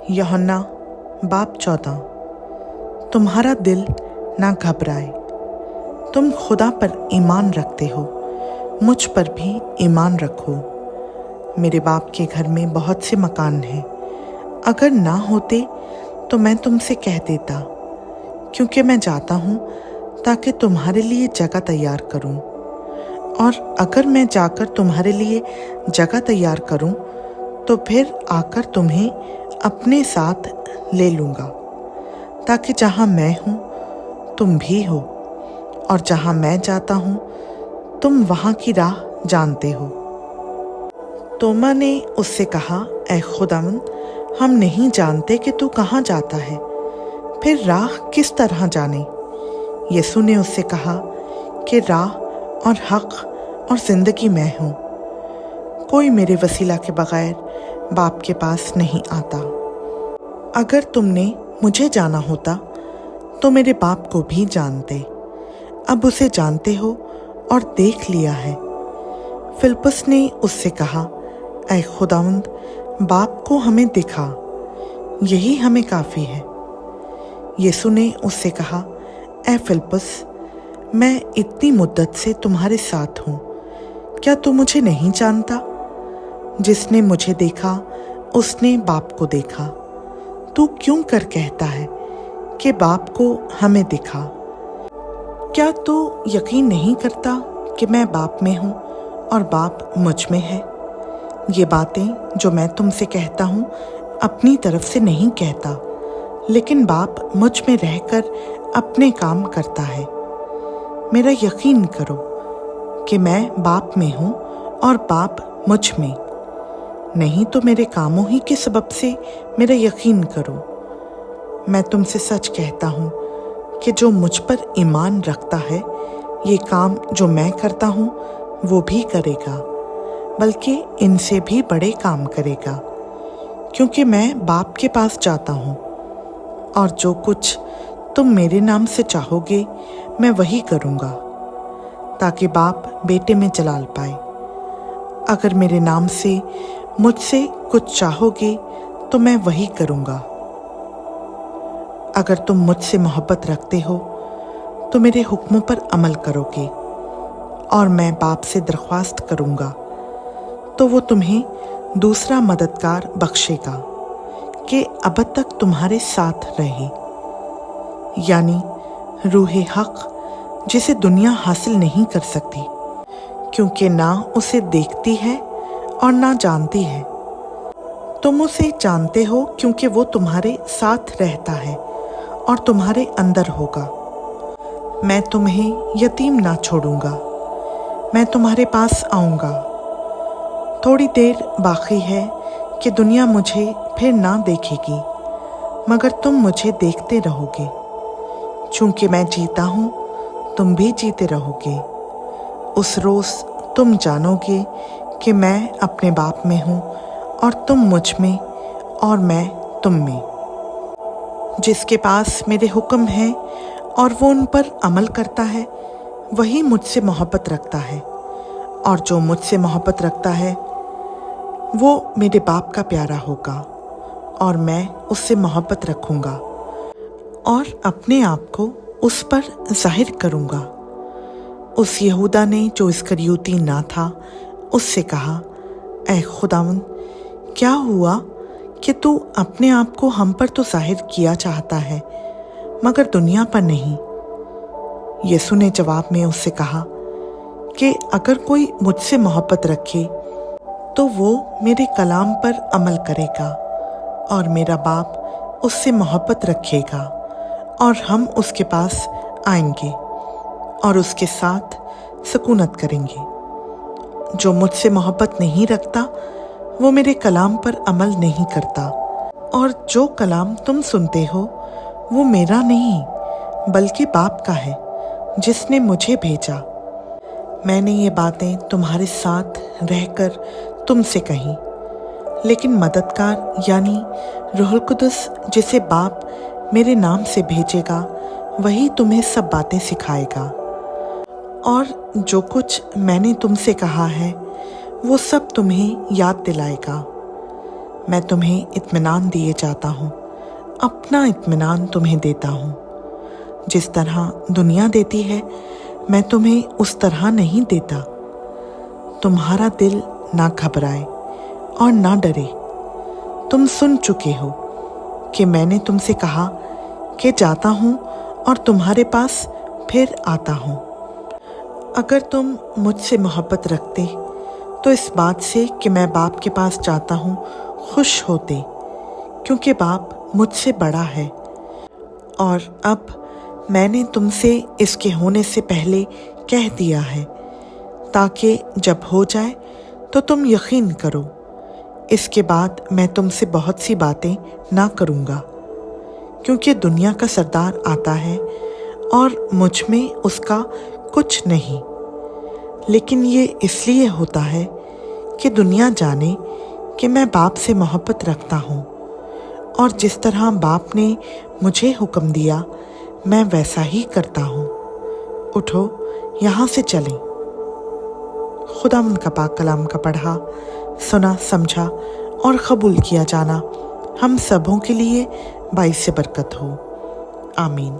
यूहन्ना बाब 14। तुम्हारा दिल ना घबराए, तुम खुदा पर ईमान रखते हो, मुझ पर भी ईमान रखो। मेरे बाप के घर में बहुत से मकान हैं, अगर ना होते तो मैं तुमसे कह देता, क्योंकि मैं जाता हूँ ताकि तुम्हारे लिए जगह तैयार करूँ। और अगर मैं जाकर तुम्हारे लिए जगह तैयार करूँ तो फिर आकर तुम्हें अपने साथ ले लूँगा, ताकि जहाँ मैं हूँ तुम भी हो, और जहाँ मैं जाता हूँ तुम वहाँ की राह जानते हो। तोमा ने उससे कहा, ऐ खुदावंद, हम नहीं जानते कि तू कहाँ जाता है, फिर राह किस तरह जाने? यीशु ने उससे कहा कि राह और हक और जिंदगी मैं हूँ। कोई मेरे वसीला के बगैर बाप के पास नहीं आता। अगर तुमने मुझे जाना होता तो मेरे बाप को भी जानते, अब उसे जानते हो और देख लिया है। फिलिप्पुस ने उससे कहा, ऐ खुदावंद, बाप को हमें दिखा, यही हमें काफ़ी है। यीशु ने उससे कहा, ऐ फिलिप्पुस, मैं इतनी मुद्दत से तुम्हारे साथ हूँ, क्या तू मुझे नहीं जानता? जिसने मुझे देखा उसने बाप को देखा। तू क्यों कर कहता है कि बाप को हमें दिखा? क्या तू यकीन नहीं करता कि मैं बाप में हूँ और बाप मुझ में है? ये बातें जो मैं तुमसे कहता हूँ अपनी तरफ से नहीं कहता, लेकिन बाप मुझ में रहकर अपने काम करता है। मेरा यकीन करो कि मैं बाप में हूँ और बाप मुझ में, नहीं तो मेरे कामों ही के सबब से मेरा यकीन करो। मैं तुमसे सच कहता हूँ कि जो मुझ पर ईमान रखता है, ये काम जो मैं करता हूँ वो भी करेगा, बल्कि इनसे भी बड़े काम करेगा, क्योंकि मैं बाप के पास जाता हूँ। और जो कुछ तुम मेरे नाम से चाहोगे मैं वही करूँगा, ताकि बाप बेटे में जलाल पाए। अगर मेरे नाम से मुझसे कुछ चाहोगे तो मैं वही करूँगा। अगर तुम मुझसे मोहब्बत रखते हो तो मेरे हुक्मों पर अमल करोगे, और मैं बाप से दरख्वास्त करूँगा तो वो तुम्हें दूसरा मददगार बख्शेगा कि अब तक तुम्हारे साथ रहे, यानी रूहे हक, जिसे दुनिया हासिल नहीं कर सकती, क्योंकि ना उसे देखती है और ना जानती है। तुम उसे जानते हो क्योंकि वो तुम्हारे साथ रहता है और तुम्हारे अंदर होगा। मैं तुम्हें यतीम ना छोड़ूंगा, मैं तुम्हारे पास आऊँगा। थोड़ी देर बाकी है कि दुनिया मुझे फिर ना देखेगी, मगर तुम मुझे देखते रहोगे। चूँकि मैं जीता हूँ तुम भी जीते रहोगे। उस रोज़ तुम जानोगे कि मैं अपने बाप में हूँ और तुम मुझ में और मैं तुम में। जिसके पास मेरे हुक्म हैं और वो उन पर अमल करता है, वही मुझसे मोहब्बत रखता है, और जो मुझसे मोहब्बत रखता है वो मेरे बाप का प्यारा होगा, और मैं उससे मोहब्बत रखूँगा और अपने आप को उस पर जाहिर करूँगा। उस यहूदा ने जो इस्करियोती ना था उससे कहा, ऐ खुदावंद, क्या हुआ कि तू अपने आप को हम पर तो जाहिर किया चाहता है, मगर दुनिया पर नहीं? यीशु ने जवाब में उससे कहा कि अगर कोई मुझसे मोहब्बत रखे तो वो मेरे कलाम पर अमल करेगा, और मेरा बाप उससे मोहब्बत रखेगा, और हम उसके पास आएंगे और उसके साथ सुकूनत करेंगे। जो मुझसे मोहब्बत नहीं रखता वो मेरे कलाम पर अमल नहीं करता, और जो कलाम तुम सुनते हो वो मेरा नहीं बल्कि बाप का है जिसने मुझे भेजा। मैंने ये बातें तुम्हारे साथ रहकर तुमसे कही, लेकिन मददगार यानी रूहुल कुदस, जिसे बाप मेरे नाम से भेजेगा, वही तुम्हें सब बातें सिखाएगा, और जो कुछ मैंने तुमसे कहा है वो सब तुम्हें याद दिलाएगा। मैं तुम्हें इत्मीनान दिए जाता हूँ, अपना इत्मीनान तुम्हें देता हूँ। जिस तरह दुनिया देती है मैं तुम्हें उस तरह नहीं देता। तुम्हारा दिल ना घबराए और ना डरे। तुम सुन चुके हो कि मैंने तुमसे कहा कि जाता हूँ और तुम्हारे पास फिर आता हूँ। अगर तुम मुझसे मोहब्बत रखते तो इस बात से कि मैं बाप के पास जाता हूँ खुश होते, क्योंकि बाप मुझसे बड़ा है। और अब मैंने तुमसे इसके होने से पहले कह दिया है, ताकि जब हो जाए तो तुम यकीन करो। इसके बाद मैं तुमसे बहुत सी बातें ना करूँगा, क्योंकि दुनिया का सरदार आता है और मुझ में उसका कुछ नहीं, लेकिन ये इसलिए होता है कि दुनिया जाने कि मैं बाप से मोहब्बत रखता हूँ, और जिस तरह बाप ने मुझे हुक्म दिया मैं वैसा ही करता हूँ। उठो, यहाँ से चलें। खुदावंद का पाक कलाम का पढ़ा, सुना, समझा और कबूल किया जाना हम सबों के लिए बाइस बरकत हो। आमीन।